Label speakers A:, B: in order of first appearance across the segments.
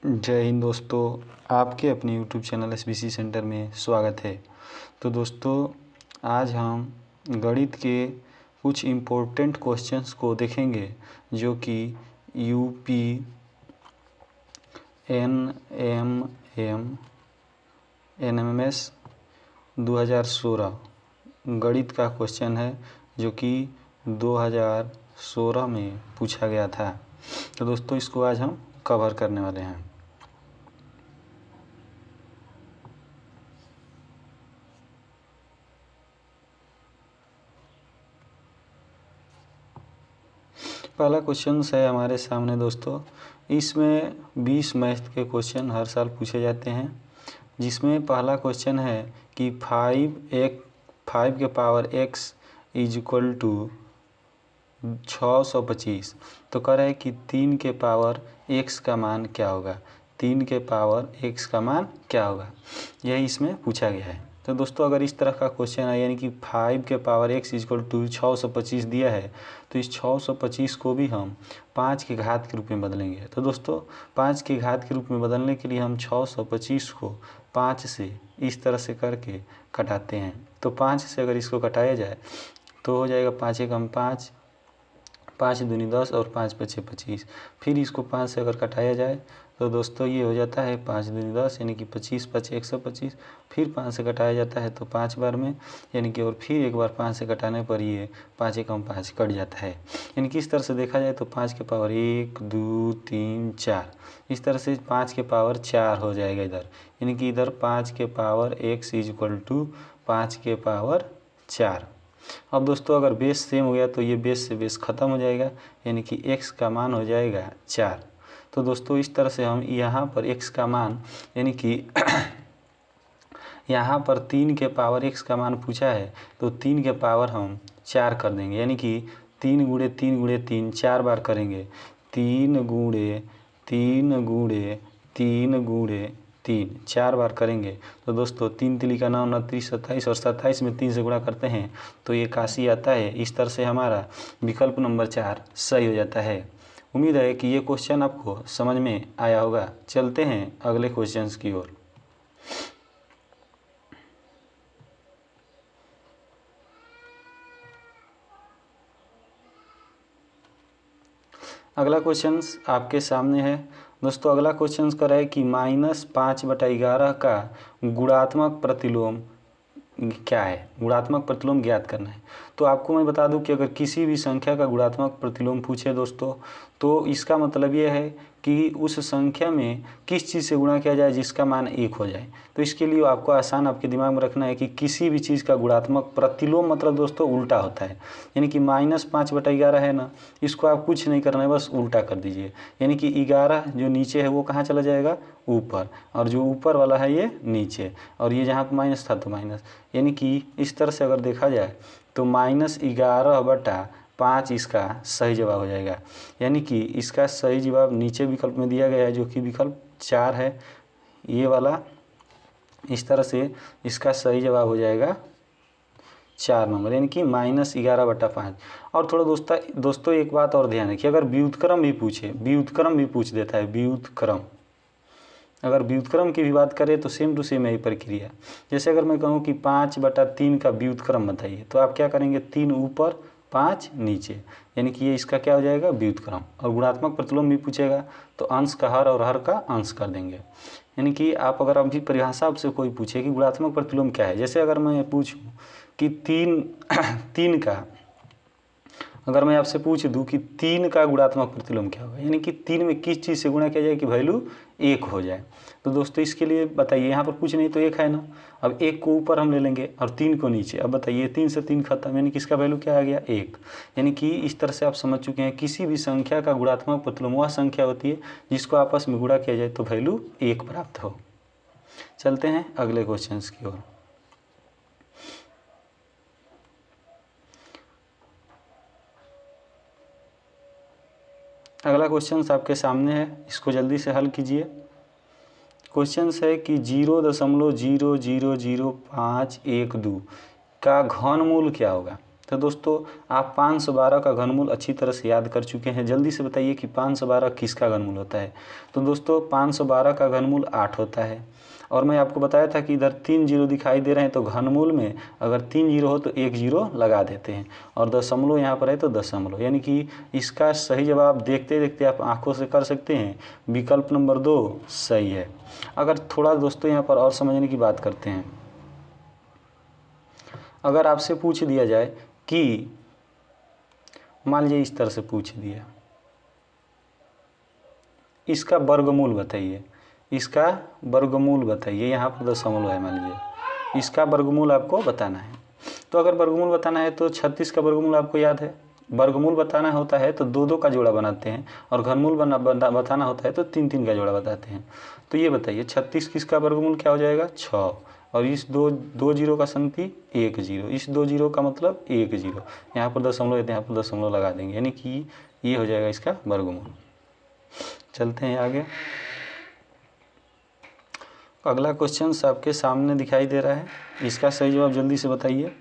A: जय हिंद दोस्तों, आपके अपने YouTube चैनल SBC सेंटर में स्वागत है। तो दोस्तों, आज हम गणित के कुछ इम्पोर्टेंट क्वेश्चंस को देखेंगे जो कि UP NMS 2016 गणित का क्वेश्चन है जो कि 2016 में पूछा गया था। तो दोस्तों, इसको आज हम कवर करने वाले हैं। पहला क्वेश्चन है हमारे सामने दोस्तों। इसमें 20 मैथ के क्वेश्चन हर साल पूछे जाते हैं, जिसमें पहला क्वेश्चन है कि 5 के power x is equal to 625। तो कह रहा है कि 3 के पावर x का मान क्या होगा। 3 के पावर x का मान क्या होगा, यही इसमें पूछा गया है। तो दोस्तों, अगर इस तरह का क्वेश्चन है, यानी कि 5 के पावर x इक्वल टू 625 दिया है, तो इस 625 को भी हम 5 के घात के रूप में बदलेंगे। तो दोस्तों, 5 के घात के रूप में बदलने के लिए हम 625 को 5 से इस तरह से करके कटाते हैं। तो 5 से अगर इसको कटाया जाए तो हो जाएगा 5 एकम 5, 5 दूनी 10 और 5 पचे 25। फिर इसको 5 से अगर कटाया जाए तो दोस्तों ये हो जाता है 5 दूनी 10, यानी कि 25 पचे 125। फिर 5 से कटाया जाता है तो 5 बार में, यानी कि और फिर एक बार 5 से कटाने पर ये 5 एकम 5 कट जाता है। यानी कि इस तरह से देखा जाए तो 5 के पावर 1 2 3 4, इस तरह से 5 के पावर 4 हो जाएगा इधर। यानी कि इधर 5 के power x is equal to 5 के पावर 4। अब दोस्तों, अगर बेस सेम हो गया तो ये बेस से बेस ख़त्म हो जाएगा, यानी कि x का मान हो जाएगा 4। तो दोस्तों, इस तरह से हम यहाँ पर x का मान, यानी कि यहाँ पर 3 के पावर x का मान पूछा है, तो 3 के पावर हम 4 कर देंगे। यानी कि 3 गुणे 3 गुणे 3 4 बार करेंगे। 3 गुणे 3 गुणे 3 गुणे 3 4 बार करेंगे। तो दोस्तों, 3 तिली का 9 29 27 और 27 में 3 से गुणा करते हैं तो ये 81 आता है। इस तरह से हमारा विकल्प नंबर 4 सही हो जाता है। उम्मीद है कि ये क्वेश्चन आपको समझ में आया होगा। चलते हैं अगले क्वेश्चन की ओर। अगला क्वेश्चन आपके सामने है दोस्तों। अगला क्वेश्चन कर रहा है कि -5/11 का गुणात्मक प्रतिलोम क्या है। गुणात्मक प्रतिलोम ज्ञात करना है। तो आपको मैं बता दूं कि अगर किसी भी संख्या का गुणात्मक प्रतिलोम पूछे दोस्तों, तो इसका मतलब ये है कि उस संख्या में किस चीज़ से गुणा किया जाए जिसका मान 1 हो जाए। तो इसके लिए आपको आसान आपके दिमाग में रखना है कि किसी भी चीज़ का गुणात्मक प्रतिलोम मतलब दोस्तों उल्टा होता है। यानी कि -5/11 है ना, इसको आप कुछ नहीं करना है, बस उल्टा कर दीजिए। यानी कि 11 जो नीचे है वो कहाँ चला जाएगा, ऊपर, और जो ऊपर वाला है ये नीचे, और ये जहाँ पर माइनस था तो माइनस। यानी कि इस तरह से अगर देखा जाए तो -11/5 इसका सही जवाब हो जाएगा। यानी कि इसका सही जवाब नीचे विकल्प में दिया गया है, जो कि विकल्प 4 है, ये वाला। इस तरह से इसका सही जवाब हो जाएगा 4 नंबर, यानी कि -11/5। और थोड़ा दोस्तों एक बात और ध्यान रखिए, अगर व्युत्क्रम भी पूछे, व्युत्क्रम भी पूछ देता है, व्युत्क्रम, अगर व्युत्क्रम की भी बात करें तो सेम टू सेम यही प्रक्रिया। जैसे अगर मैं कहूँ कि 5/3 का व्युत्क्रम बताइए, तो आप क्या करेंगे, 3 ऊपर 5 नीचे, यानी कि ये इसका क्या हो जाएगा, व्युत्क्रम। और गुणात्मक प्रतिलोम भी पूछेगा तो अंश का हर और हर का अंश कर देंगे। यानी कि आप अगर अभी परिभाषा आपसे कोई पूछे कि गुणात्मक प्रतिलोम क्या है, जैसे अगर मैं पूछूँ कि 3 का, अगर मैं आपसे पूछ दूं कि 3 का गुणात्मक प्रतिलोम क्या होगा, यानी कि 3 में किस चीज़ से गुणा किया जाए कि वैल्यू 1 हो जाए। तो दोस्तों, इसके लिए बताइए, यहाँ पर कुछ नहीं तो 1 है ना। अब 1 को ऊपर हम ले लेंगे और 3 को नीचे। अब बताइए, 3 से 3 खत्म, यानी कि इसका वैल्यू क्या आ गया, 1। यानी कि इस तरह से आप समझ चुके हैं, किसी भी संख्या का गुणात्मक प्रतिलोम वह संख्या होती है जिसको आपस में गुणा किया जाए तो वैल्यू 1 प्राप्त हो। चलते हैं अगले क्वेश्चन की ओर। अगला क्वेश्चन आपके सामने है, इसको जल्दी से हल कीजिए। क्वेश्चन है कि 0.0000512 का घनमूल क्या होगा। तो दोस्तों आप 512 का घनमूल अच्छी तरह से याद कर चुके हैं। जल्दी से बताइए कि 512 किसका घनमूल होता है। तो दोस्तों 512 का घनमूल 8 होता है। और मैं आपको बताया था कि इधर 3 जीरो दिखाई दे रहे हैं, तो घनमूल में अगर 3 जीरो हो तो 1 जीरो लगा देते हैं, और दशमलव यहाँ पर है तो दशमलव, यानी कि इसका सही जवाब देखते देखते आप आंखों से कर सकते हैं, विकल्प नंबर 2 सही है। अगर थोड़ा दोस्तों यहाँ पर और समझने की बात करते हैं, अगर आपसे पूछ दिया जाए कि मान लीजिए इस तरह से पूछ दिया, इसका वर्गमूल बताइए, इसका वर्गमूल बताइए, यहाँ पर दशमलव है मान लीजिए, इसका वर्गमूल आपको बताना है। तो अगर वर्गमूल बताना है तो 36 का वर्गमूल आपको याद है, वर्गमूल बताना होता है तो 2 2 का जोड़ा बनाते हैं, और घनमूल बताना होता है तो 3 3 का जोड़ा बताते हैं। तो ये बताइए 36 किसका वर्गमूल क्या हो जाएगा 6, और इस दो जीरो का संगति 1 जीरो, इस 2 जीरो का मतलब 1 जीरो, यहाँ पर दशमलव है तो यहाँ पर दशमलव लगा देंगे, यानी कि ये हो जाएगा इसका वर्गमूल। चलते हैं आगे। अगला क्वेश्चन आपके सामने दिखाई दे रहा है, इसका सही जवाब जल्दी से बताइए।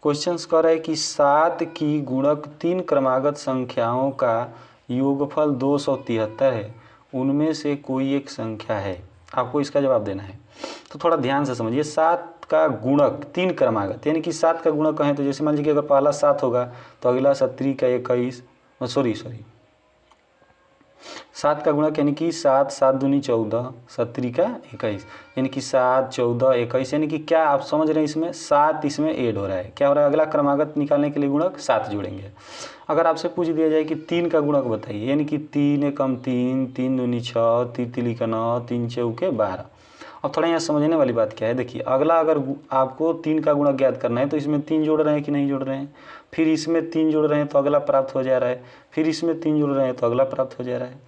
A: क्वेश्चन कह रहा है कि 7 की गुणक 3 क्रमागत संख्याओं का योगफल 273 है, उनमें से कोई एक संख्या है, आपको इसका जवाब देना है। तो थोड़ा ध्यान से समझिए, 7 का गुणक 3 क्रमागत, यानी कि 7 का गुणक कहें तो जैसे मान लीजिए अगर पहला 7 होगा तो अगला 7 का 21, सॉरी 7 का गुणक यानी कि 7 7 दूनी 14, 7 का 21, यानी कि 7 14 21, यानी कि क्या आप समझ रहे हैं, इसमें 7 इसमें ऐड हो रहा है, क्या हो रहा है, अगला क्रमागत निकालने के लिए गुणक 7 जोड़ेंगे। अगर आपसे पूछ दिया जाए कि 3 का गुणक बताइए, यानी कि 3 एकम 3, 3 दूनी 6, 3 तिली का 9, 3 चौके 12। अब थोड़ा यहाँ समझने वाली बात क्या है, देखिए अगला अगर आपको 3 का गुणक ज्ञात करना है तो इसमें 3 जोड़ रहे हैं कि नहीं जोड़ रहे हैं, फिर इसमें 3 जोड़ रहे हैं तो अगला प्राप्त हो जा रहा है, फिर इसमें 3 जोड़ रहे हैं तो अगला प्राप्त हो जा रहा है।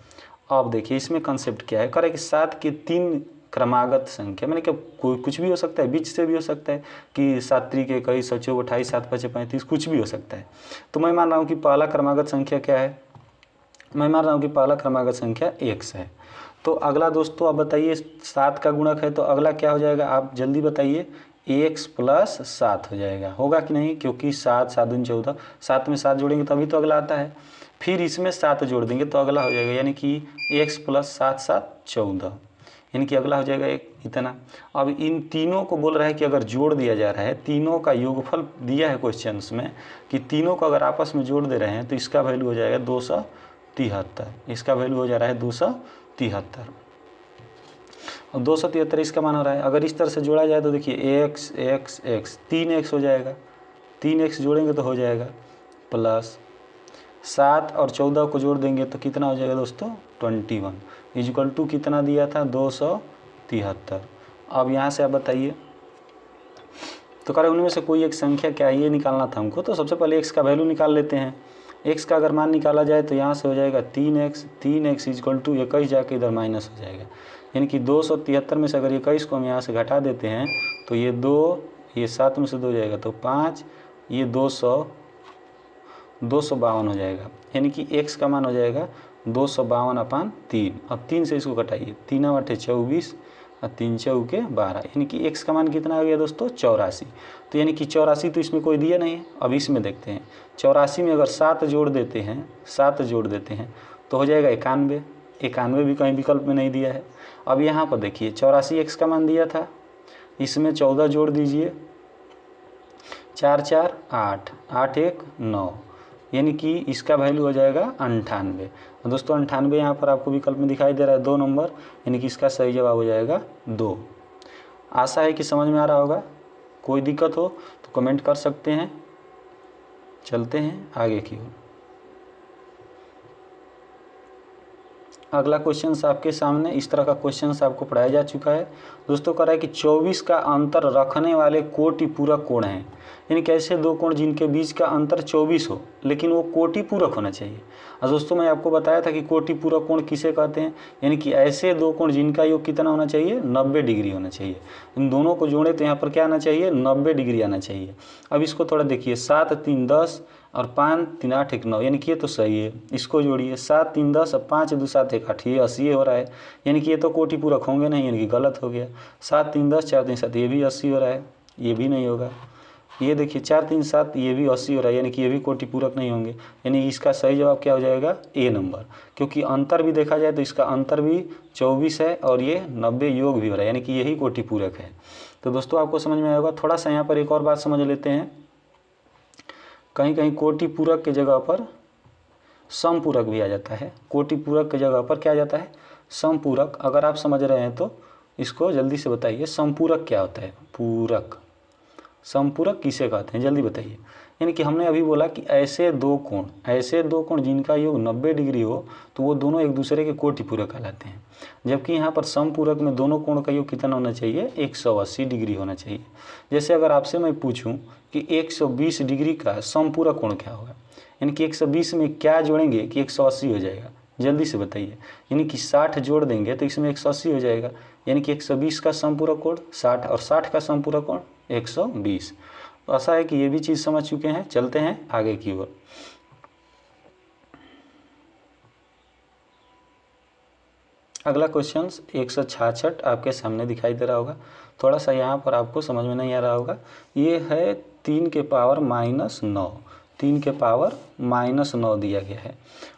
A: अब देखिए इसमें कंसेप्ट क्या है, कह रहा है कि 7 की 3 क्रमागत संख्या, मैंने क्या कोई कुछ भी हो सकता है, बीच से भी हो सकता है कि 7 3 के 21, 7 4 28, 7 5 35, कुछ भी हो सकता है। तो मैं मान रहा हूँ कि पहला क्रमागत संख्या क्या है, मैं मान रहा हूँ कि पहला क्रमागत संख्या x है। तो अगला दोस्तों आप बताइए 7 का गुणक है तो अगला क्या हो जाएगा, आप जल्दी बताइए, x प्लस 7 हो जाएगा, होगा कि नहीं, क्योंकि 7 7 दूनी 14, 7 में 7 जोड़ेंगे तभी तो अगला आता है, फिर इसमें 7 जोड़ देंगे तो अगला हो जाएगा, यानी कि x प्लस 7 7 14, यानी कि अगला हो जाएगा एक इतना। अब इन तीनों को बोल रहा है कि अगर जोड़ दिया जा रहा है, तीनों का योगफल दिया है क्वेश्चंस में कि तीनों को अगर आपस में जोड़ दे रहे हैं तो इसका वैल्यू हो जाएगा 273, इसका वैल्यू हो जा रहा है 273, और 273 इसका मान हो रहा है। अगर इस तरह से जोड़ा जाए तो देखिए x x x 3x हो जाएगा, 3x जोड़ेंगे तो हो जाएगा प्लस 7 और 14 को जोड़ देंगे तो कितना हो जाएगा दोस्तों 21, इक्वल टू कितना दिया था 273। अब यहाँ से आप बताइए, तो कह रहे उनमें से कोई एक संख्या क्या है, ये निकालना था हमको। तो सबसे पहले x का वैल्यू निकाल लेते हैं। x का अगर मान निकाला जाए तो यहाँ से हो जाएगा 3x इक्वल टू 21 जाके इधर माइनस हो जाएगा, यानी कि 273 में से अगर 21 को हम यहाँ से घटा देते हैं तो ये 2, ये 7 में से 2 जाएगा तो 5, ये 252 हो जाएगा, यानी कि x का मान हो जाएगा 252/3। अब 3 से इसको घटाइए, 3 8 24 और 3 चौके 12, यानी कि x का मान कितना आ गया दोस्तों 84। तो यानी कि 84 तो इसमें कोई दिया नहीं है। अब इसमें देखते हैं 84 में अगर 7 जोड़ देते हैं, 7 जोड़ देते हैं तो हो जाएगा 91, 91 भी कहीं विकल्प में नहीं दिया है। अब यहाँ पर देखिए 84 x का मान दिया था, इसमें 14 जोड़ दीजिए, 4 4 8, 8 1 9, यानी कि इसका वैल्यू हो जाएगा 98। दोस्तों 98 यहाँ पर आपको विकल्प में दिखाई दे रहा है 2 नंबर, यानी कि इसका सही जवाब हो जाएगा 2। आशा है कि समझ में आ रहा होगा, कोई दिक्कत हो तो कमेंट कर सकते हैं। चलते हैं आगे की ओर। अगला क्वेश्चन आपके सामने, इस तरह का क्वेश्चन आपको पढ़ाया जा चुका है दोस्तों। कह रहा है कि 24 का अंतर रखने वाले कोटि पूरक कोण हैं, यानी कैसे दो कोण जिनके बीच का अंतर 24 हो लेकिन वो कोटि पूरक होना चाहिए। और दोस्तों मैं आपको बताया था कि कोटि पूरक कोण किसे कहते हैं, यानी कि ऐसे दो कोण जिनका योग कितना होना चाहिए 90 डिग्री होना चाहिए। इन दोनों को जोड़े तो यहाँ पर क्या आना चाहिए 90 डिग्री आना चाहिए। अब इसको थोड़ा देखिए, 7 3 10 और 5 3 8 1 9, यानी कि ये तो सही है। इसको जोड़िए, 7 3 10 और 5 2 7 1 8, ये 80 हो रहा है, यानी कि ये तो कोटि पूरक होंगे नहीं, यानी कि गलत हो गया। 7 3 10 4 3 7, ये भी 80 हो रहा है, ये भी नहीं होगा। ये देखिए 4 3 7, ये भी 80 हो रहा है, यानी कि ये भी कोटि पूरक नहीं होंगे, यानी इसका सही जवाब क्या हो जाएगा, ए नंबर। क्योंकि अंतर भी देखा जाए तो इसका अंतर भी 24 है और ये 90 योग भी हो रहा है, यानी कि यही कोटि पूरक है। तो दोस्तों आपको समझ में आएगा। थोड़ा सा यहाँ पर एक और बात समझ लेते हैं, कहीं कहीं कोटि पूरक की जगह पर समपूरक भी आ जाता है। कोटि पूरक की जगह पर क्या आ जाता है, समपूरक। अगर आप समझ रहे हैं तो इसको जल्दी से बताइए, समपूरक क्या होता है, पूरक, समपूरक किसे कहते हैं, जल्दी बताइए। यानी कि हमने अभी बोला कि ऐसे दो कोण जिनका योग 90 डिग्री हो तो वो दोनों एक दूसरे के कोटि पूरक कहलाते हैं। जबकि यहाँ पर समपूरक में दोनों कोण का योग कितना होना चाहिए, 180 डिग्री होना चाहिए। जैसे अगर आपसे मैं पूछूं कि 120 डिग्री का समपूरक कोण क्या होगा, यानी कि 120 में क्या जोड़ेंगे कि 180 हो जाएगा, जल्दी से बताइए। यानी कि 60 जोड़ देंगे तो इसमें 180 हो जाएगा, यानी कि 120 का समपूरक कोण 60 और 60 का समपूरक कोण 120। तो ऐसा है कि ये भी चीज़ समझ चुके हैं। चलते हैं आगे की ओर। अगला क्वेश्चन 166 आपके सामने दिखाई दे रहा होगा। थोड़ा सा यहाँ पर आपको समझ में नहीं आ रहा होगा। ये है 3 के पावर -9, 3 के पावर -9 दिया गया है,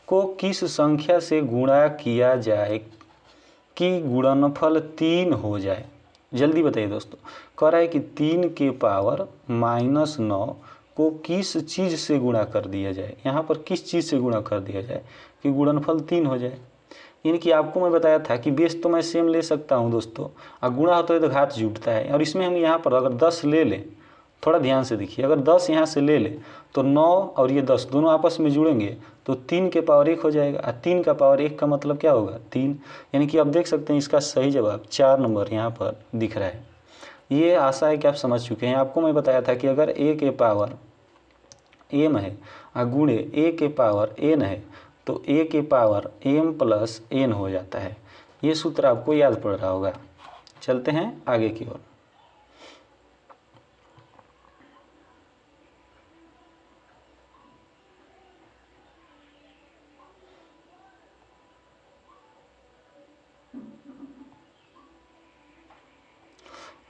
A: को किस संख्या से गुणा किया जाए कि गुणनफल 3 हो जाए। जल्दी बताइए दोस्तों। कह रहा है कि 3 के पावर -9 को किस चीज़ से गुणा कर दिया जाए, यहाँ पर किस चीज़ से गुणा कर दिया जाए कि गुणनफल 3 हो जाए। यानी कि आपको मैं बताया था कि बेस तो मैं सेम ले सकता हूँ दोस्तों, और गुणा होता है तो घात जुटता है। और इसमें हम यहाँ पर अगर 10 ले लें, थोड़ा ध्यान से देखिए, अगर 10 यहाँ से ले लें तो 9 और ये 10 दोनों आपस में जुड़ेंगे तो 3 के पावर 1 हो जाएगा, और 3 का पावर 1 का मतलब क्या होगा, 3। यानी कि आप देख सकते हैं इसका सही जवाब 4 नंबर यहाँ पर दिख रहा है। ये आशा है कि आप समझ चुके हैं। आपको मैं बताया था कि अगर a के पावर m है और गुणे a के पावर n है तो a के पावर m प्लस n हो जाता है। ये सूत्र आपको याद पड़ रहा होगा। चलते हैं आगे की ओर।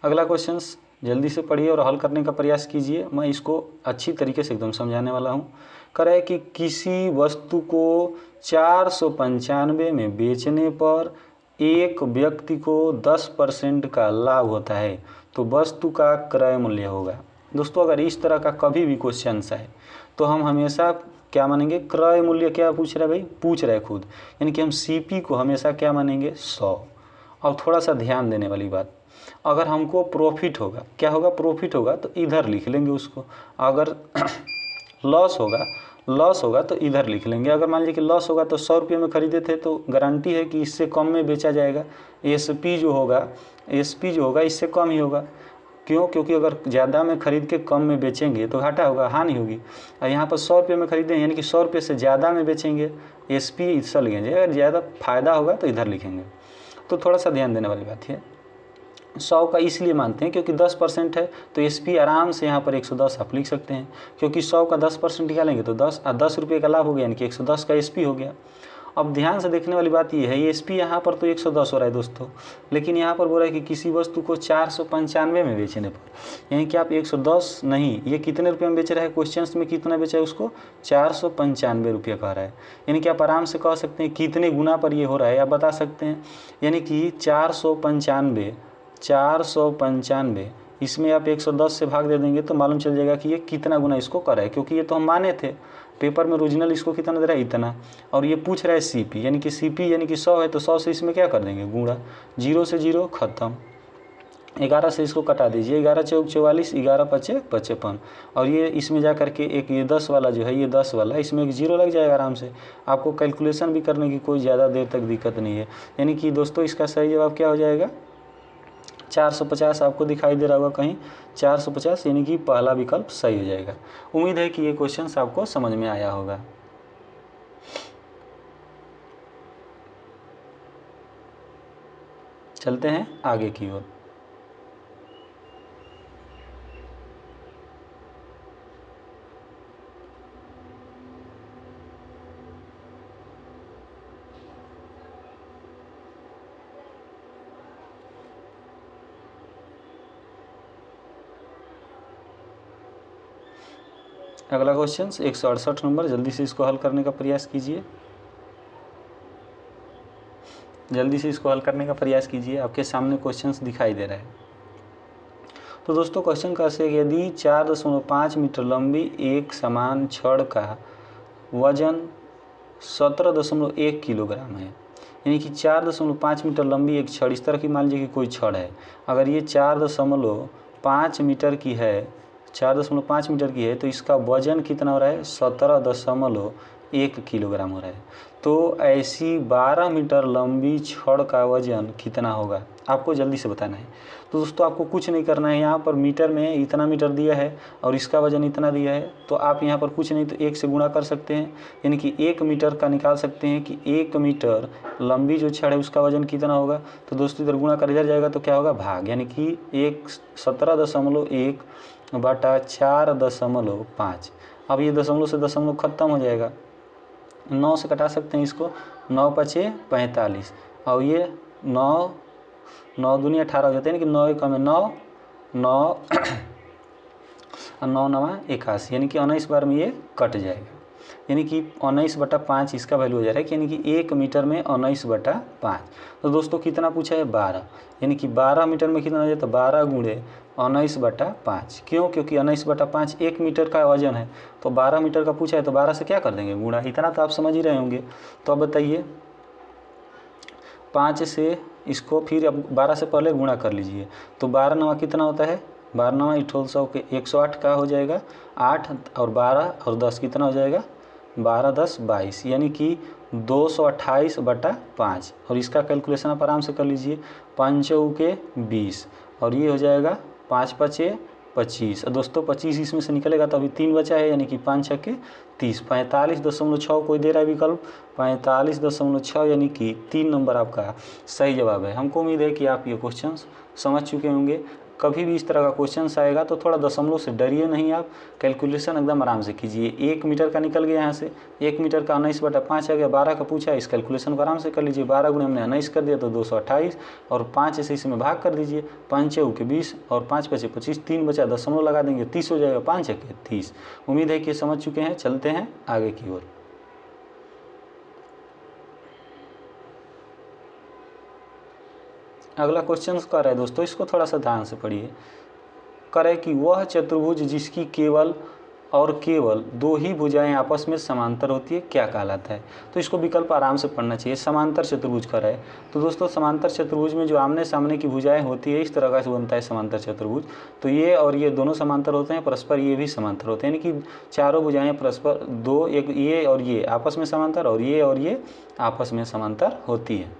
A: अगला क्वेश्चन जल्दी से पढ़िए और हल करने का प्रयास कीजिए। मैं इसको अच्छी तरीके से एकदम समझाने वाला हूँ। कह रहा है कि किसी वस्तु को 495 में बेचने पर एक व्यक्ति को 10% का लाभ होता है तो वस्तु का क्रय मूल्य होगा। दोस्तों अगर इस तरह का कभी भी क्वेश्चन है तो हम हमेशा क्या मानेंगे, क्रय मूल्य क्या पूछ रहा है भाई, पूछ रहा है खुद, यानी कि हम CP को हमेशा क्या मानेंगे, 100। और थोड़ा सा ध्यान देने वाली बात, अगर हमको प्रॉफिट होगा, क्या होगा, प्रॉफिट होगा तो इधर लिख लेंगे उसको। अगर लॉस होगा तो इधर लिख लेंगे। अगर मान लीजिए कि लॉस होगा तो 100 रुपये में खरीदे थे तो गारंटी है कि इससे कम में बेचा जाएगा। SP जो होगा इससे कम ही होगा। क्यों, क्योंकि अगर ज़्यादा में खरीद के कम में बेचेंगे तो घाटा होगा, हानि होगी। और यहाँ पर 100 रुपये में खरीदें यानी कि 100 रुपये से ज़्यादा में बेचेंगे, SP इधर लिखेंगे। अगर ज़्यादा फायदा होगा तो इधर लिखेंगे। तो थोड़ा सा ध्यान देने वाली बात है। 100 का इसलिए मानते हैं क्योंकि 10% है तो SP आराम से यहाँ पर 110 आप लिख सकते हैं, क्योंकि 100 का 10% निकालेंगे तो 10 रुपये का लाभ हो गया, यानी कि 110 का SP हो गया। अब ध्यान से देखने वाली बात ये है, ये SP यहाँ पर तो 110 हो रहा है दोस्तों, लेकिन यहाँ पर बोल रहा है कि किसी वस्तु को 495 में बेचने पर, यानी कि आप 110 नहीं, ये कितने रुपये में बेच रहा है, क्वेश्चन में कितना बेचा है उसको, 495 रुपये कह रहा है। यानी कि आप आराम से कह सकते हैं कितने गुना पर ये हो रहा है आप बता सकते हैं। यानी कि 495 इसमें आप 110 से भाग दे देंगे तो मालूम चल जाएगा कि ये कितना गुना इसको कर रहा है, क्योंकि ये तो हम माने थे पेपर में ओरिजिनल इसको कितना दे रहा है, इतना। और ये पूछ रहा है CP, यानी कि CP यानी कि 100 है तो 100 से इसमें क्या कर देंगे, गुणा। 0 से 0 खत्म, 11 से इसको कटा दीजिए, 11 चौक 44, 11 पचे 55। और ये इसमें जा करके एक ये 10 वाला जो है, ये 10 वाला, इसमें एक 0 लग जाएगा आराम से। आपको कैलकुलेशन भी करने की कोई ज़्यादा देर तक दिक्कत नहीं है। यानी कि दोस्तों इसका सही जवाब क्या हो जाएगा, 450 आपको दिखाई दे रहा होगा कहीं, 450, यानी कि पहला विकल्प सही हो जाएगा। उम्मीद है कि ये क्वेश्चन आपको समझ में आया होगा। चलते हैं आगे की ओर। अगला क्वेश्चन 168 नंबर, जल्दी से इसको हल करने का प्रयास कीजिए, जल्दी से इसको हल करने का प्रयास कीजिए। आपके सामने क्वेश्चंस दिखाई दे रहा है। तो दोस्तों क्वेश्चन का है, यदि 4.5 मीटर लंबी एक समान छड़ का वजन 17.1 किलोग्राम है, यानी कि 4.5 मीटर लंबी एक छड़, इस तरह की मान लीजिए कि कोई छड़ है, अगर ये 4.5 मीटर की है, 4.5 मीटर की है, तो इसका वजन कितना हो रहा है? 17.1 किलोग्राम हो रहा है। तो ऐसी 12 मीटर लंबी छड़ का वजन कितना होगा, आपको जल्दी से बताना है। तो दोस्तों आपको कुछ नहीं करना है, यहाँ पर मीटर में इतना मीटर दिया है और इसका वजन इतना दिया है, तो आप यहाँ पर कुछ नहीं तो 1 से गुणा कर सकते हैं, यानी कि 1 मीटर का निकाल सकते हैं कि 1 मीटर लंबी जो छड़ है उसका वजन कितना होगा। तो दोस्तों इधर गुणा कर इधर जाएगा तो क्या होगा? भाग, यानी कि 17.1 बटा 4.5। अब ये दशमलव से दशमलव खत्म हो जाएगा, 9 से कटा सकते हैं इसको, 9 पचे 45 और ये 9 दूनी 18 हो जाते हैं, यानी कि 9 कम है 9 और 9 नवा 81, यानी कि 19 बार में ये कट जाएगा, यानी कि 19/5 इसका वैल्यू हो जा रहा है, यानी कि 1 मीटर में 19/5। तो दोस्तों कितना पूछा है? 12, यानी कि 12 मीटर में कितना हो जाता है? 12 गुणे 19/5। क्यों? क्योंकि 19/5 1 मीटर का वजन है, तो 12 मीटर का पूछा है तो 12 से क्या कर देंगे? गुणा। इतना तो आप समझ ही रहे होंगे। तो अब बताइए, 5 से इसको फिर अब 12 से पहले गुणा कर लीजिए, तो 12 नवा कितना होता है? 12 नवा 100 के 108 का हो जाएगा, 8 और 12 और 10 कितना हो जाएगा? 12 10 22, यानी कि 228/5। और इसका कैलकुलेशन आप आराम से कर लीजिए, 5 के 20 और ये हो जाएगा 5 पचे 25। और दोस्तों 25 इसमें से निकलेगा तो अभी 3 बचा है, यानी कि 5 छक्के 30, 45.6 कोई दे रहा है विकल्प, 45.6, यानी कि 3 नंबर आपका सही जवाब है। हमको उम्मीद है कि आप ये क्वेश्चन समझ चुके होंगे। कभी भी इस तरह का क्वेश्चन आएगा तो थोड़ा दशमलव से डरिए नहीं, आप कैलकुलेशन एकदम आराम से कीजिए। 1 मीटर का निकल गया यहाँ से, 1 मीटर का 19/5 आ गया, 12 का पूछा, इस कैलकुलेशन को आराम से कर लीजिए। 12 गुणे हमने 19 कर दिया तो 228 और 5 से इसमें भाग कर दीजिए, 5 के 20 और 5 पचे 25, 3 बचा, दशमलव लगा देंगे, 30 हो जाएगा, 5 के 30। उम्मीद है कि ये समझ चुके हैं। चलते हैं आगे की ओर। अगला क्वेश्चन कर रहा है दोस्तों, इसको थोड़ा सा ध्यान से पढ़िए। करे कि वह चतुर्भुज जिसकी केवल और केवल 2 ही भुजाएं आपस में समांतर होती है क्या कहलाता है? तो इसको विकल्प आराम से पढ़ना चाहिए। समांतर चतुर्भुज कर रहा है, तो दोस्तों समांतर चतुर्भुज में जो आमने सामने की भुजाएं होती है इस तरह का बनता है समांतर चतुर्भुज। तो ये और ये दोनों समांतर होते हैं, परस्पर ये भी समांतर होते हैं, यानी कि चारों भुजाएं परस्पर दो, एक ये और ये आपस में समांतर और ये आपस में समांतर होती है।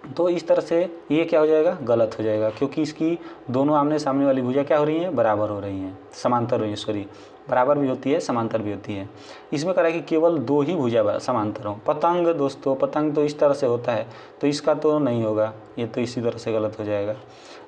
A: तो इस तरह से ये क्या हो जाएगा? गलत हो जाएगा, क्योंकि इसकी दोनों आमने सामने वाली भुजा क्या हो रही हैं? बराबर हो रही हैं, समांतर हो रही है, सॉरी बराबर भी होती है, समांतर भी होती है। इसमें कह रहा है कि केवल 2 ही भुजा समांतर हो। पतंग दोस्तों, पतंग तो इस तरह से होता है, तो इसका तो नहीं होगा, ये तो इसी तरह से गलत हो जाएगा।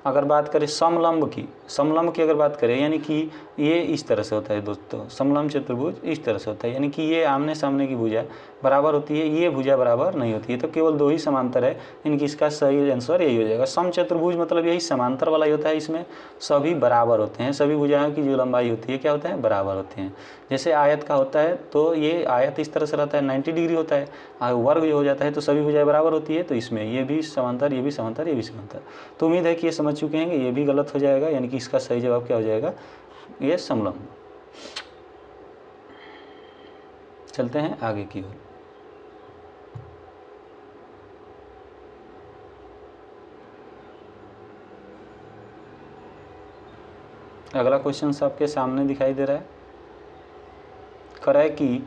A: अगर बात करें समलंब की अगर बात करें, यानी कि ये इस तरह से होता है दोस्तों, समलंब चतुर्भुज इस तरह से होता है, यानी कि ये आमने सामने की भुजा बराबर होती है, ये भुजा बराबर नहीं होती है, तो केवल 2 ही समांतर है, यानी कि इसका सही आंसर यही हो जाएगा। समचतुर्भुज मतलब यही समांतर वाला ही होता है, इसमें सभी बराबर होते हैं, सभी भुजाओं की जो लंबाई होती है क्या होता है? बराबर होते हैं। जैसे आयत का होता है तो ये आयत इस तरह से रहता है, 90 डिग्री होता है, वर्ग जो हो जाता है तो सभी भुजाएं बराबर होती है, तो इसमें ये भी समांतर, ये भी समांतर, ये भी समांतर। तो उम्मीद है कि ये समझ चुके हैं कि ये भी गलत हो जाएगा, यानी कि इसका सही जवाब क्या हो जाएगा? ये समलंब। चलते हैं आगे की ओर। अगला क्वेश्चन आपके सामने दिखाई दे रहा है, कह रहा है कि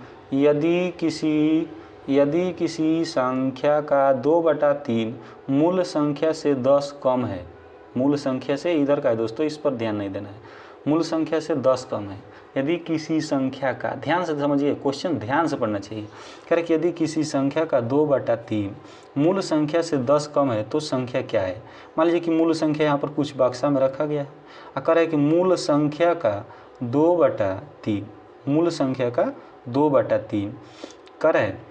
A: यदि किसी संख्या का 2/3 मूल संख्या से 10 कम है, मूल संख्या से इधर का है दोस्तों, इस पर ध्यान नहीं देना है, मूल संख्या से 10 कम है, यदि किसी संख्या का, ध्यान से समझिए क्वेश्चन, ध्यान से पढ़ना चाहिए। कह रहे कि यदि किसी संख्या का 2/3 मूल संख्या से 10 कम है तो संख्या क्या है? मान लीजिए कि मूल संख्या यहाँ पर कुछ बक्सा में रखा गया है, कह रहा है कि मूल संख्या का 2/3, मूल संख्या का 2/3 कह रहा है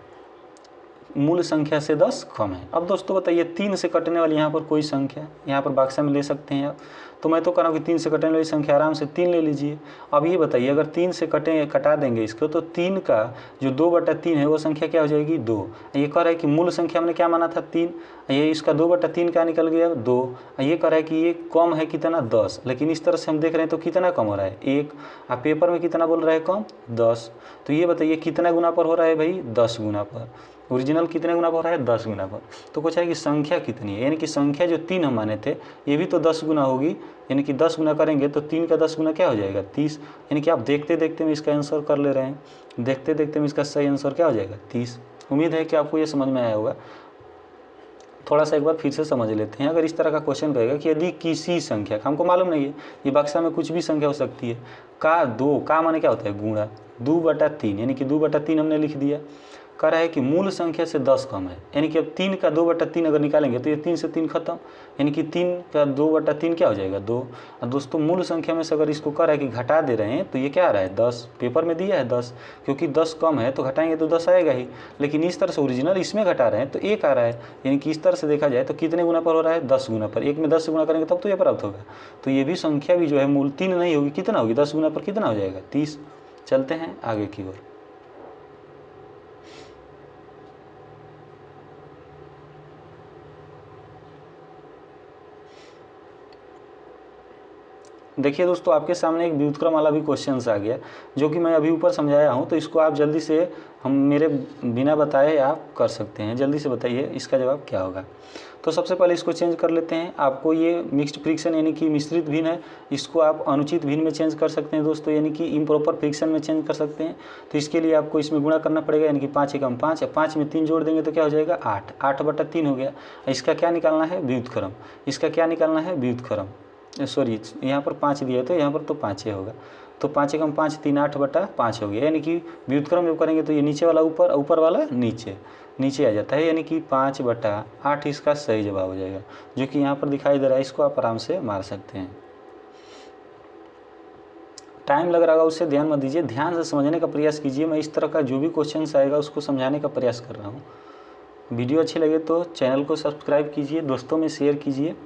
A: मूल संख्या से 10 कम है। अब दोस्तों बताइए 3 से कटने वाली यहाँ पर कोई संख्या यहाँ पर बक्सा में ले सकते हैं आप, तो मैं तो कह रहा हूँ कि 3 से कटने वाली संख्या आराम से 3 ले लीजिए। अब ये बताइए अगर 3 से कटा देंगे इसको तो 3 का जो 2/3 है वो संख्या क्या हो जाएगी 2। ये कह रहा है कि मूल संख्या हमने क्या माना था 3, ये इसका 2/3 क्या निकल गया 2। ये कह रहा है कि ये कम है कितना 10, लेकिन इस तरह से हम देख रहे हैं तो कितना कम हो रहा है 1। अब पेपर में कितना बोल रहा है कम 10, तो ये बताइए कितना गुना पर हो रहा है भाई 10 गुना पर। ओरिजिनल कितने गुना पर हो रहा है 10 गुना पर। तो पूछा है कि संख्या कितनी है, यानी कि संख्या जो 3 हम माने थे ये भी तो 10 गुना होगी, यानी कि 10 गुना करेंगे तो 3 का 10 गुना क्या हो जाएगा 30। यानी कि आप देखते देखते में इसका आंसर कर ले रहे हैं, देखते देखते में इसका सही आंसर क्या हो जाएगा 30। उम्मीद है कि आपको ये समझ में आया होगा। थोड़ा सा एक बार फिर से समझ लेते हैं। अगर इस तरह का क्वेश्चन रहेगा कि यदि किसी संख्या का, हमको मालूम नहीं है ये बक्सा में कुछ भी संख्या हो सकती है, का 2 का माने क्या होता है गुणा 2/3, यानी कि 2/3 हमने लिख दिया। कह रहा है कि मूल संख्या से 10 कम है, यानी कि अब 3 का 2/3 अगर निकालेंगे तो ये 3 से 3 खत्म, यानी कि 3 का 2/3 क्या हो जाएगा 2। और दोस्तों मूल संख्या में से अगर इसको कह रहा है कि घटा दे रहे हैं तो ये क्या आ रहा है 10, पेपर में दिया है 10, क्योंकि 10 कम है तो घटाएंगे तो 10 आएगा ही। लेकिन इस तरह से ओरिजिनल इसमें घटा रहे हैं तो 1 आ रहा है, यानी कि इस तरह से देखा जाए तो कितने गुना पर हो रहा है 10 गुना पर। 1 में 10 से गुना करेंगे तब तो ये प्राप्त होगा। तो ये भी संख्या भी जो है मूल 3 नहीं होगी, कितना होगी 10 गुना पर कितना हो जाएगा 30। चलते हैं आगे की ओर। देखिए दोस्तों आपके सामने एक व्युत्क्रम वाला भी क्वेश्चन आ गया जो कि मैं अभी ऊपर समझाया हूँ, तो इसको आप जल्दी से हम मेरे बिना बताए आप कर सकते हैं। जल्दी से बताइए इसका जवाब क्या होगा। तो सबसे पहले इसको चेंज कर लेते हैं। आपको ये मिक्स्ड फ्रिक्शन यानी कि मिश्रित भिन्न है, इसको आप अनुचित भिन्न में चेंज कर सकते हैं दोस्तों, यानी कि इम्प्रॉपर फ्रिक्शन में चेंज कर सकते हैं। तो इसके लिए आपको इसमें गुणा करना पड़ेगा, यानी कि 5 एकम 5, 5 में 3 जोड़ देंगे तो क्या हो जाएगा 8, 8/3 हो गया। इसका क्या निकालना है व्युत्क्रम, इसका क्या निकालना है व्युत्क्रम, सॉरी यहाँ पर 5 दिया है तो यहाँ पर तो 5 होगा। तो 5 एकम 5 3 8/5 हो गया, यानी कि व्युत्क्रम जब करेंगे तो ये नीचे वाला ऊपर, ऊपर वाला नीचे आ जाता है, यानी कि 5/8 इसका सही जवाब हो जाएगा, जो कि यहाँ पर दिखाई दे रहा है। इसको आप आराम से मार सकते हैं। टाइम लग रहा होगा उससे ध्यान मत दीजिए, ध्यान से समझने का प्रयास कीजिए। मैं इस तरह का जो भी क्वेश्चन आएगा उसको समझाने का प्रयास कर रहा हूँ। वीडियो अच्छी लगे तो चैनल को सब्सक्राइब कीजिए, दोस्तों में शेयर कीजिए,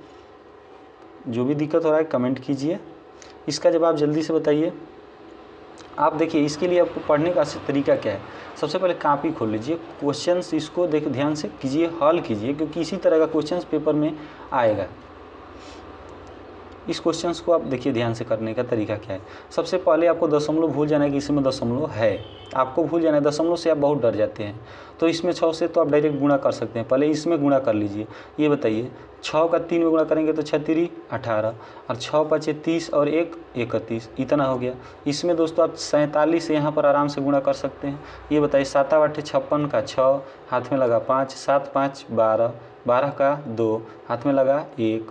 A: जो भी दिक्कत हो रहा है कमेंट कीजिए। इसका जवाब जल्दी से बताइए। आप देखिए इसके लिए आपको पढ़ने का तरीका क्या है। सबसे पहले कॉपी खोल लीजिए, क्वेश्चंस इसको देखिए ध्यान से कीजिए, हल कीजिए, क्योंकि इसी तरह का क्वेश्चंस पेपर में आएगा। इस क्वेश्चंस को आप देखिए ध्यान से करने का तरीका क्या है। सबसे पहले आपको दशमलव भूल जाना है कि इसमें दशमलव है, आपको भूल जाना है। दशमलव से आप बहुत डर जाते हैं, तो इसमें 6 से तो आप डायरेक्ट गुणा कर सकते हैं। पहले इसमें गुणा कर लीजिए। ये बताइए 6 का 3 में गुणा करेंगे तो 6 3 18, और 6 5 30 और 1 31, इतना हो गया। इसमें दोस्तों आप 47 से यहाँ पर आराम से गुणा कर सकते हैं। ये बताइए 7 8 56 का 6 हाथ में लगा 5, 7 5 12, 12 का 2 हाथ में लगा 1,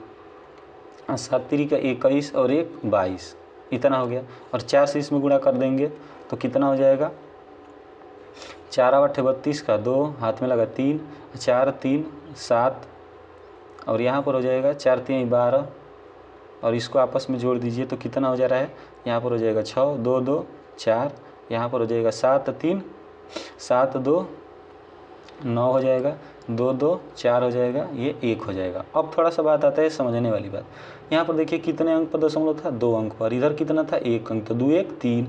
A: 7 3 का 21 और 1 22, इतना हो गया। और 4 से इसमें गुणा कर देंगे तो कितना हो जाएगा 4 8 32 का 2 हाथ में लगा 3, 4 3 7, और यहाँ पर हो जाएगा 4 3 12, और इसको आपस में जोड़ दीजिए तो कितना हो जा रहा है, यहाँ पर हो जाएगा 6 2 2 4, यहाँ पर हो जाएगा 7 3 7 2 9 हो जाएगा, 2 2 4 हो जाएगा, ये 1 हो जाएगा। अब थोड़ा सा बात आता है समझने वाली बात। यहाँ पर देखिए कितने अंक पर दशमलव था 2 अंक पर, इधर कितना था 1 अंक, तो 2 1 3,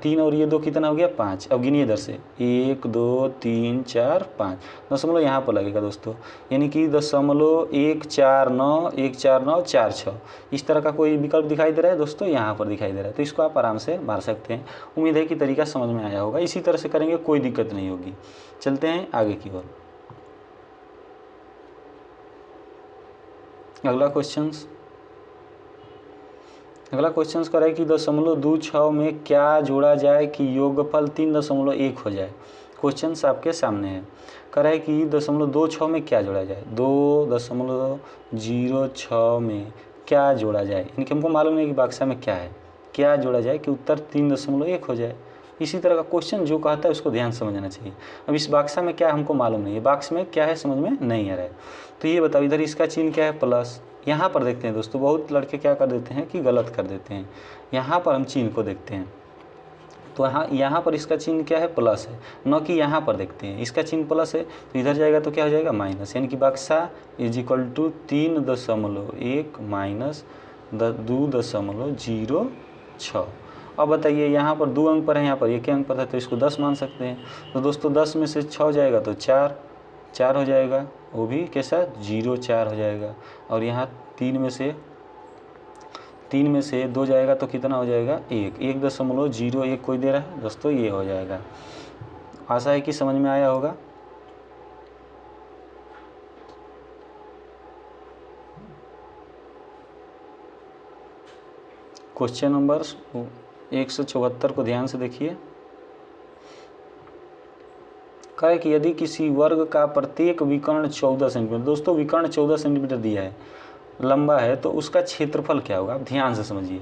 A: 3 और ये 2 कितना हो गया 5। अब गिनिए इधर से 1 2 3 4 5, दशमलव यहाँ पर लगेगा दोस्तों, यानी कि 0.149 149 46। इस तरह का कोई विकल्प दिखाई दे रहा है दोस्तों, यहाँ पर दिखाई दे रहा है। तो इसको आप आराम से मार सकते हैं। उम्मीद है कि तरीका समझ में आया होगा। इसी तरह से करेंगे कोई दिक्कत नहीं होगी। चलते हैं आगे की ओर। अगला क्वेश्चन कर रहा है कि 0.26 में क्या जोड़ा जाए कि योगफल 3.1 हो जाए। क्वेश्चन आपके सामने है। कह रहा है कि 0.26 में क्या जोड़ा जाए, 2.06 में क्या जोड़ा जाए, यानी कि हमको मालूम नहीं कि बक्सा में क्या है, क्या जोड़ा जाए कि उत्तर 3.1 हो जाए। इसी तरह का क्वेश्चन जो कहता है उसको ध्यान समझना चाहिए। अब इस बक्सा में क्या है हमको मालूम नहीं है, बक्स में क्या है समझ में नहीं आ रहा है। तो ये बताओ इधर इसका चिन्ह क्या है प्लस। यहाँ पर देखते हैं दोस्तों बहुत लड़के क्या कर देते हैं कि गलत कर देते हैं। यहाँ पर हम चिन्ह को देखते हैं, तो यहाँ पर इसका चिन्ह क्या है, प्लस है, न कि यहाँ पर देखते हैं इसका चिन्ह प्लस है तो इधर जाएगा तो क्या हो जाएगा माइनस, यानी कि बक्सा इजिकल टू 3.1 माइनस 2.06। अब बताइए यहाँ पर 2 अंक पर है, यहाँ पर 1 अंक पर है तो इसको 10 मान सकते हैं। तो दोस्तों 10 में से 6 जाएगा तो 4 हो जाएगा, वो भी कैसा 0.4 हो जाएगा। और यहाँ 3 में से 2 जाएगा तो कितना हो जाएगा 1.01 कोई दे रहा है दोस्तों, ये हो जाएगा। आशा है कि समझ में आया होगा। क्वेश्चन नंबर 174 को ध्यान से देखिए। कहे कि यदि किसी वर्ग का प्रत्येक विकर्ण 14 सेंटीमीटर, दोस्तों विकर्ण 14 सेंटीमीटर दिया है, लंबा है, तो उसका क्षेत्रफल क्या होगा, आप ध्यान से समझिए।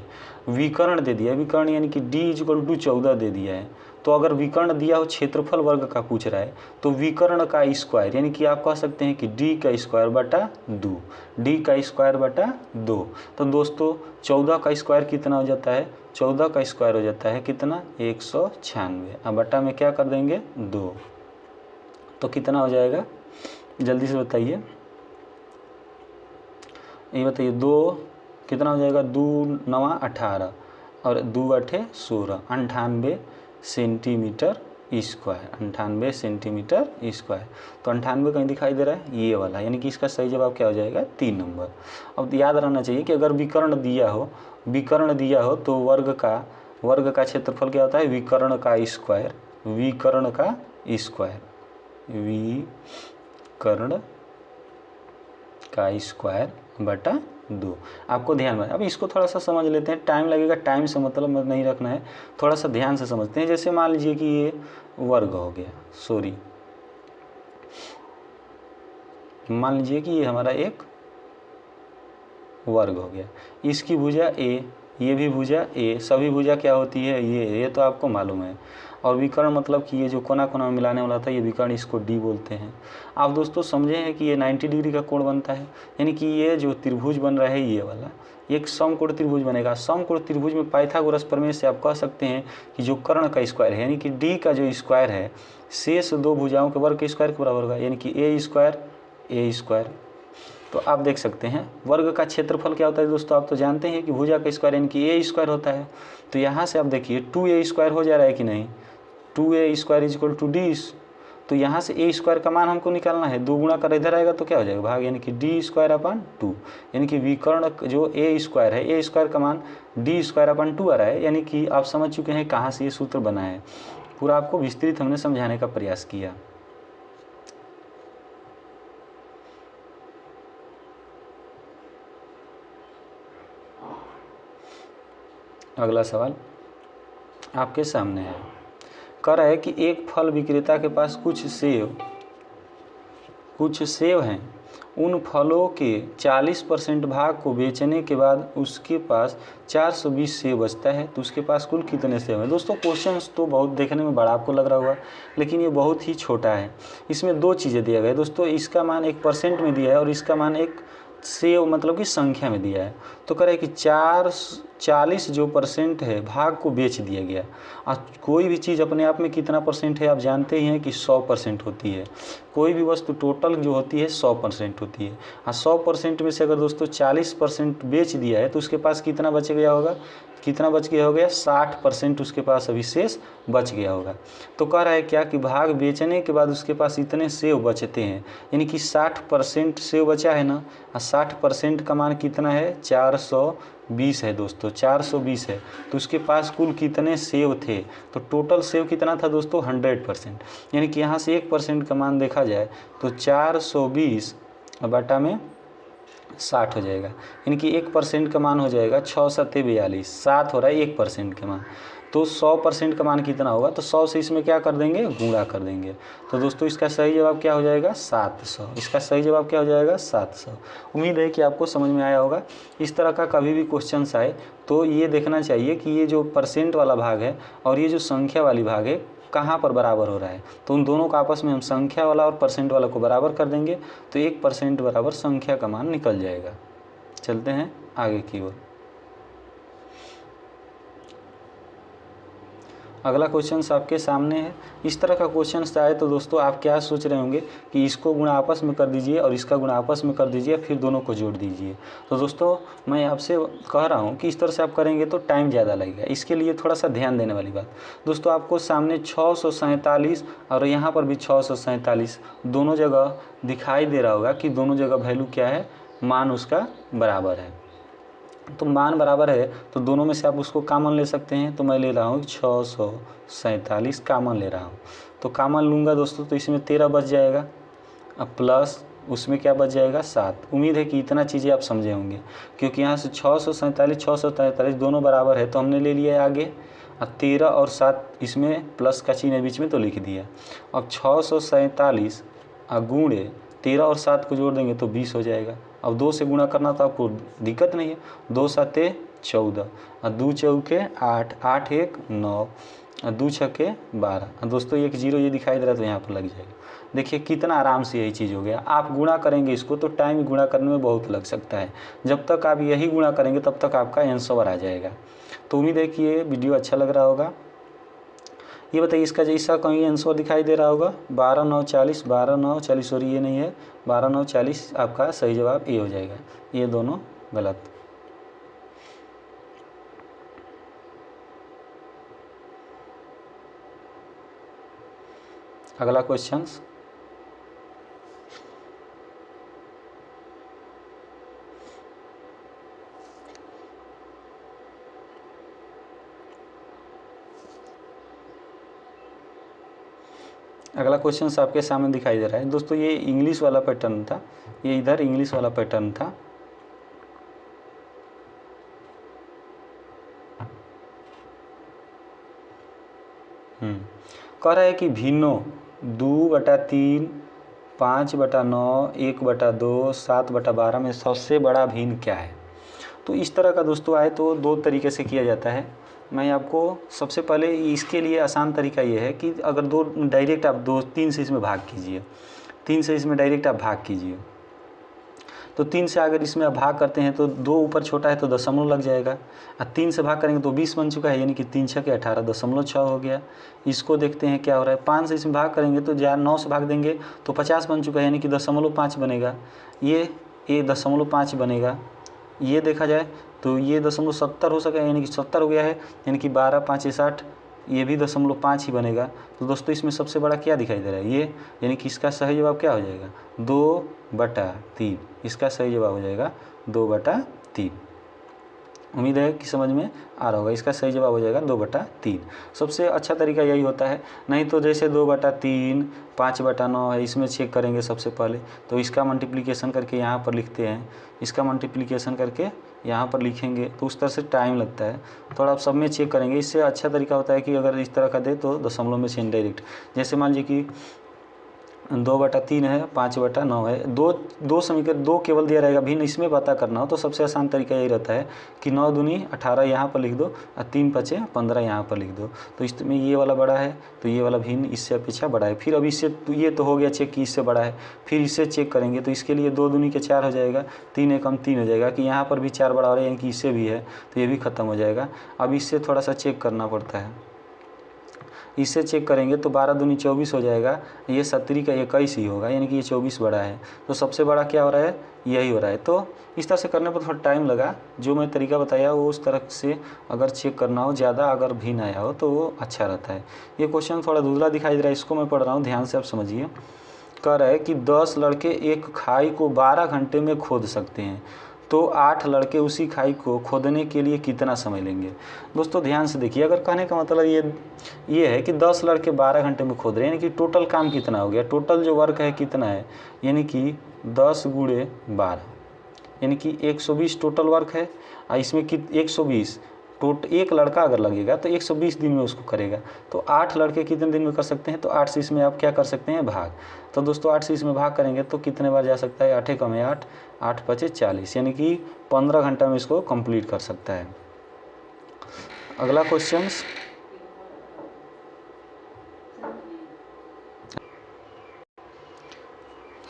A: विकर्ण दे दिया है, विकर्ण यानी कि d = 14 दे दिया है, तो अगर विकर्ण दिया हो क्षेत्रफल वर्ग का पूछ रहा है तो विकर्ण का स्क्वायर, यानी कि आप कह सकते हैं कि d का स्क्वायर बटा 2, d का स्क्वायर बटा 2। तो दोस्तों 14 का स्क्वायर कितना हो जाता है, 14 का स्क्वायर हो जाता है कितना 196। अब बटा में क्या कर देंगे 2, तो कितना हो जाएगा जल्दी से बताइए, ये बताइए 2 कितना हो जाएगा, 2 9 18 और 2 8 16, 98 सेंटीमीटर स्क्वायर, 98 सेंटीमीटर स्क्वायर। तो 98 कहीं दिखाई दे रहा है, ये वाला, यानी कि इसका सही जवाब क्या हो जाएगा 3 नंबर। अब याद रहना चाहिए कि अगर विकर्ण दिया हो तो वर्ग का क्षेत्रफल क्या होता है, विकर्ण का स्क्वायर, विकर्ण का स्क्वायर बटा 2। आपको ध्यान में, अब इसको थोड़ा सा समझ लेते हैं, टाइम लगेगा, टाइम से मतलब नहीं रखना है, थोड़ा सा ध्यान से समझते हैं। जैसे मान लीजिए कि ये वर्ग हो गया, मान लीजिए कि ये हमारा एक वर्ग हो गया, इसकी भुजा a, ये भी भुजा a, सभी भुजा क्या होती है ये तो आपको मालूम है। और विकर्ण मतलब कि ये जो कोना कोना में मिलाने वाला था ये विकर्ण, इसको d बोलते हैं। आप दोस्तों समझे हैं कि ये 90 डिग्री का कोण बनता है, यानी कि ये जो त्रिभुज बन रहा है ये वाला एक समकोण त्रिभुज बनेगा। समकोण त्रिभुज में पाइथागोरस प्रमेय से आप कह सकते हैं कि जो कर्ण का स्क्वायर है, यानी कि d का जो स्क्वायर है शेष 2 भुजाओं के वर्ग के स्क्वायर के बराबर होगा, यानी कि a स्क्वायर। तो आप देख सकते हैं वर्ग का क्षेत्रफल क्या होता है दोस्तों, आप तो जानते हैं कि भुजा का स्क्वायर यानी कि a स्क्वायर होता है। तो यहाँ से आप देखिए 2a स्क्वायर हो जा रहा है कि नहीं, 2a स्क्वायर = d। तो यहाँ से a स्क्वायर का मान हमको निकालना है, 2 गुणा कर इधर आएगा तो क्या हो जाएगा भाग, यानी कि d²/2, यानी कि विकर्ण जो a स्क्वायर है, a स्क्वायर का मान d²/2 आ रहा है। यानी कि आप समझ चुके हैं कहाँ से ये सूत्र बना है, पूरा आपको विस्तृत हमने समझाने का प्रयास किया। अगला सवाल आपके सामने है, कह रहा है कि एक फल विक्रेता के पास कुछ सेब हैं, उन फलों के 40% भाग को बेचने के बाद उसके पास 420 सेब बचता है, तो उसके पास कुल कितने सेब हैं। दोस्तों क्वेश्चन तो बहुत देखने में बड़ा आपको लग रहा होगा, लेकिन ये बहुत ही छोटा है। इसमें 2 चीज़ें दिया गया है दोस्तों, इसका मान 1% में दिया है और इसका मान एक सेब मतलब कि संख्या में दिया है। तो कह रहा है कि 40 जो % है भाग को बेच दिया गया। कोई भी चीज़ अपने आप में कितना % है आप जानते ही हैं कि 100% होती है। कोई भी वस्तु टोटल जो होती है 100% होती है। 100% में से अगर दोस्तों 40% बेच दिया है तो उसके पास कितना बच गया होगा, 60% उसके पास अभी शेष बच गया होगा। तो कह रहा है क्या कि भाग बेचने के बाद उसके पास इतने सेब बचते हैं, यानी कि 60% सेब बचा है ना, 60% का मान कितना है 420 है दोस्तों, 420 है। तो उसके पास कुल कितने सेब थे, तो टोटल सेब कितना था दोस्तों 100%, यानी कि यहाँ से 1% का मान देखा जाए तो 420 बटा में 60 हो जाएगा, यानी कि 1% का मान हो जाएगा 6 7 42, 7 हो रहा है 1% का मान। तो 100% का मान कितना होगा, तो 100 से इसमें क्या कर देंगे गुणा कर देंगे। तो दोस्तों इसका सही जवाब क्या हो जाएगा 700, इसका सही जवाब क्या हो जाएगा 700। उम्मीद है कि आपको समझ में आया होगा। इस तरह का कभी भी क्वेश्चन आए तो ये देखना चाहिए कि ये जो % वाला भाग है और ये जो संख्या वाली भाग है कहाँ पर बराबर हो रहा है। तो उन दोनों का आपस में हम संख्या वाला और % वाला को बराबर कर देंगे तो 1% बराबर संख्या का मान निकल जाएगा। चलते हैं आगे की ओर। अगला क्वेश्चन आपके सामने है। इस तरह का क्वेश्चन आए तो दोस्तों आप क्या सोच रहे होंगे कि इसको गुणा आपस में कर दीजिए और इसका गुणा आपस में कर दीजिए, फिर दोनों को जोड़ दीजिए। तो दोस्तों मैं आपसे कह रहा हूँ कि इस तरह से आप करेंगे तो टाइम ज़्यादा लगेगा। इसके लिए थोड़ा सा ध्यान देने वाली बात दोस्तों, आपको सामने 647 और यहाँ पर भी 647 दोनों जगह दिखाई दे रहा होगा कि दोनों जगह वैल्यू क्या है, मान उसका बराबर है। तो मान बराबर है तो दोनों में से आप उसको कॉमन ले सकते हैं। तो मैं ले रहा हूँ 647 कॉमन ले रहा हूँ। तो कॉमन लूँगा दोस्तों तो इसमें 13 बच जाएगा, अब प्लस उसमें क्या बच जाएगा 7। उम्मीद है कि इतना चीज़ें आप समझे होंगे, क्योंकि यहाँ से 647 दोनों बराबर है तो हमने ले लिया है आगे। अब 13 और 7 इसमें प्लस का चिन्ह है बीच में तो लिख दिया। अब 647 गुणे 13 और 7 को जोड़ देंगे तो 20 हो जाएगा। अब 2 से गुणा करना तो आपको दिक्कत नहीं है, 2 7 14 और 2 चौके 8, 8 1 9 और 2 छक्के 12। दोस्तों एक जीरो ये दिखाई दे रहा है तो यहाँ पर लग जाएगा। देखिए कितना आराम से यही चीज़ हो गया। आप गुणा करेंगे इसको तो टाइम गुणा करने में बहुत लग सकता है, जब तक आप यही गुणा करेंगे तब तक आपका आंसर आ जाएगा। तो उम्मीद है कि ये वीडियो अच्छा लग रहा होगा। ये बताइए इसका जैसा कहीं आंसर दिखाई दे रहा होगा 12 9 40, 12 9 40 और ये नहीं है 12 9 40, आपका सही जवाब ये हो जाएगा। ये दोनों गलत। अगला क्वेश्चन, अगला क्वेश्चन आपके सामने दिखाई दे रहा है दोस्तों। ये इंग्लिश वाला पैटर्न था, ये इधर इंग्लिश वाला पैटर्न था। कह रहा है कि भिन्नो 2/3, 5/9, 1/2, 7/12 में सबसे बड़ा भिन्न क्या है। तो इस तरह का दोस्तों आए तो दो तरीके से किया जाता है। मैं आपको सबसे पहले इसके लिए आसान तरीका ये है कि अगर दो डायरेक्ट आप 3 से इसमें भाग कीजिए, 3 से इसमें डायरेक्ट आप भाग कीजिए। तो 3 से अगर इसमें आप भाग करते हैं तो 2 ऊपर छोटा है तो दशमलव लग जाएगा, और 3 से भाग करेंगे तो 20 बन चुका है, यानी कि 3 छक्के 18.6 हो गया। इसको देखते हैं क्या हो रहा है। 5 से इसमें भाग करेंगे तो 9 से भाग देंगे तो 50 बन चुका है, यानी कि 0.5 बनेगा। ये 0.5 बनेगा। ये देखा जाए तो ये 0.70 हो सका, यानी कि 70 हो गया है, यानी कि 12 5 60, ये भी 0.5 ही बनेगा। तो दोस्तों इसमें सबसे बड़ा क्या दिखाई दे रहा है, ये, यानी कि इसका सही जवाब क्या हो जाएगा 2/3। इसका सही जवाब हो जाएगा 2/3। उम्मीद है कि समझ में आ रहा होगा। इसका सही जवाब हो जाएगा 2/3। सबसे अच्छा तरीका यही होता है। नहीं तो जैसे 2/3, 5/9 है, इसमें चेक करेंगे सबसे पहले तो इसका मल्टीप्लिकेशन करके यहाँ पर लिखते हैं, इसका मल्टीप्लिकेशन करके यहाँ पर लिखेंगे तो उस तरह से टाइम लगता है। थोड़ा आप सब में चेक करेंगे। इससे अच्छा तरीका होता है कि अगर इस तरह का दे तो दशमलव में से इनडायरेक्ट, जैसे मान लीजिए कि 2/3 है, 5/9 है, दो समीकरण, दो केवल दिया रहेगा, भिन्न इसमें पता करना हो तो सबसे आसान तरीका यही रहता है कि 9 दूनी 18 यहाँ पर लिख दो और 3 5 15 यहाँ पर लिख दो। तो इसमें ये वाला बड़ा है तो ये वाला भिन्न इससे अपेक्षा बड़ा है। फिर अब इससे तो ये तो हो गया चेक कि इससे बड़ा है, फिर इससे चेक करेंगे तो इसके लिए 2 दूनी के 4 हो जाएगा, 3 एकम 3 हो जाएगा कि यहाँ पर भी 4 बड़ा हो रहा है, यानी कि इससे भी है तो ये भी ख़त्म हो जाएगा। अब इससे थोड़ा सा चेक करना पड़ता है। इससे चेक करेंगे तो 12 दूनी 24 हो जाएगा, ये 70 का 21 ही होगा, यानी कि ये 24 बड़ा है। तो सबसे बड़ा क्या हो रहा है, यही हो रहा है। तो इस तरह से करने पर थोड़ा टाइम लगा। जो मैं तरीका बताया वो उस तरह से अगर चेक करना हो, ज़्यादा अगर भिन्न आया हो तो वो अच्छा रहता है। ये क्वेश्चन थोड़ा धुंधला दिखाई दे रहा है, इसको मैं पढ़ रहा हूँ, ध्यान से आप समझिए। कह रहा है कि 10 लड़के एक खाई को 12 घंटे में खोद सकते हैं, तो 8 लड़के उसी खाई को खोदने के लिए कितना समय लेंगे। दोस्तों ध्यान से देखिए, अगर कहने का मतलब ये है कि 10 लड़के 12 घंटे में खोद रहे हैं, यानी कि टोटल काम कितना हो गया, टोटल जो वर्क है कितना है, यानी कि 10 × 12, यानी कि 120 टोटल वर्क है। और इसमें 120 एक लड़का अगर लगेगा तो 120 दिन में उसको करेगा। तो 8 लड़के कितने दिन में कर सकते हैं, तो 8 से इसमें आप क्या कर सकते हैं, भाग। तो दोस्तों 8 से इसमें भाग करेंगे तो कितने बार जा सकता है, 8 कम 8, 8 5 40, यानी कि 15 घंटा में इसको कंप्लीट कर सकता है। अगला क्वेश्चन,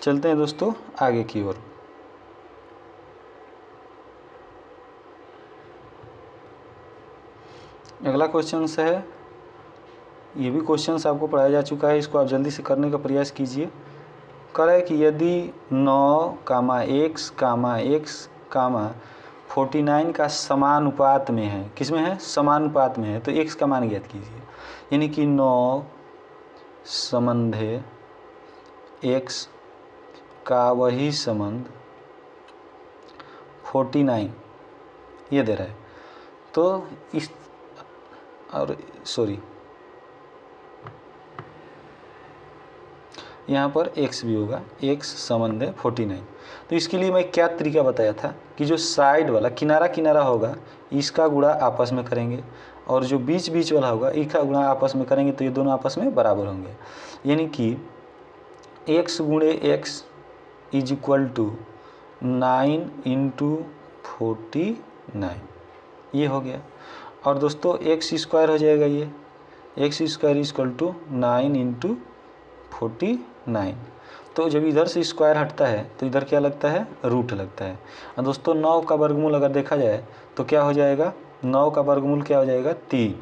A: चलते हैं दोस्तों आगे की ओर। अगला क्वेश्चन है ये भी क्वेश्चंस आपको पढ़ाया जा चुका है, इसको आप जल्दी से करने का प्रयास कीजिए। कह रहा है कि यदि 9, x, 49 का समानुपात में है, किसमें है, समानुपात में है, तो x का मान ज्ञात कीजिए। यानी कि 9 संबंधे x का वही संबंध 49 ये दे रहा है। तो इस और सॉरी यहाँ पर x भी होगा, x संबंध है 49। तो इसके लिए मैं क्या तरीका बताया था कि जो साइड वाला किनारा होगा इसका गुणा आपस में करेंगे, और जो बीच वाला होगा इसका गुणा आपस में करेंगे, तो ये दोनों आपस में बराबर होंगे। यानी कि x गुणे x is equal to 9 into 49 ये हो गया। और दोस्तों x स्क्वायर हो जाएगा, ये x square is equal to 9 into 49। तो जब इधर से स्क्वायर हटता है तो इधर क्या लगता है, रूट लगता है। और दोस्तों 9 का वर्गमूल अगर देखा जाए तो क्या हो जाएगा, 9 का वर्गमूल क्या हो जाएगा 3,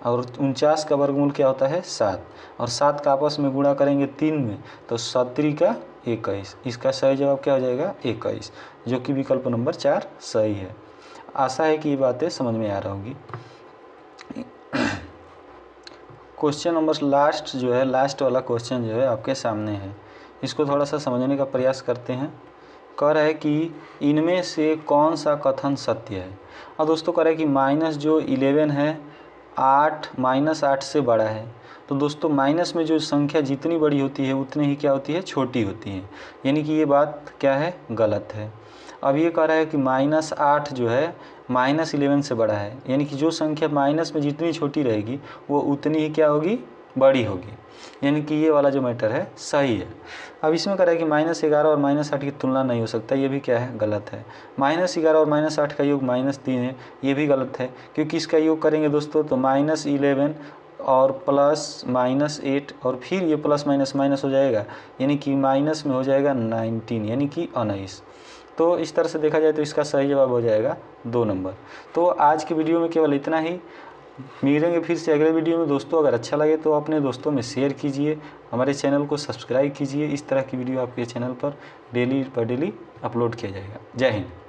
A: और 49 का वर्गमूल क्या होता है 7, और 7 का आपस में गुणा करेंगे 3 में, तो 7 का 21। इसका सही जवाब क्या हो जाएगा 21, जो कि विकल्प नंबर 4 सही है। आशा है कि ये बातें समझ में आ रही होगी। क्वेश्चन नंबर लास्ट वाला क्वेश्चन जो है आपके सामने है, इसको थोड़ा सा समझने का प्रयास करते हैं। कह रहा है कि इनमें से कौन सा कथन सत्य है। और दोस्तों कह रहा है कि माइनस जो 11 है 8 से बड़ा है। तो दोस्तों माइनस में जो संख्या जितनी बड़ी होती है उतनी ही क्या होती है, छोटी होती है। यानी कि ये बात क्या है, गलत है। अब ये कह रहा है कि -8 जो है -11 से बड़ा है, यानी कि जो संख्या माइनस में जितनी छोटी रहेगी वो उतनी ही क्या होगी, बड़ी होगी। यानी कि ये वाला जो मैटर है सही है। अब इसमें कह रहा है कि -11 और -8 की तुलना नहीं हो सकता, ये भी क्या है, गलत है। -11 और -8 का योग -3 है, ये भी गलत है, क्योंकि इसका योग करेंगे दोस्तों तो -11 और प्लस -8 और फिर ये प्लस माइनस हो जाएगा, यानी कि माइनस में हो जाएगा 19, यानी कि 19। तो इस तरह से देखा जाए तो इसका सही जवाब हो जाएगा 2 नंबर। तो आज के वीडियो में केवल इतना ही, मिलेंगे फिर से अगले वीडियो में। दोस्तों अगर अच्छा लगे तो अपने दोस्तों में शेयर कीजिए, हमारे चैनल को सब्सक्राइब कीजिए। इस तरह की वीडियो आपके चैनल पर डेली अपलोड किया जाएगा। जय हिंद।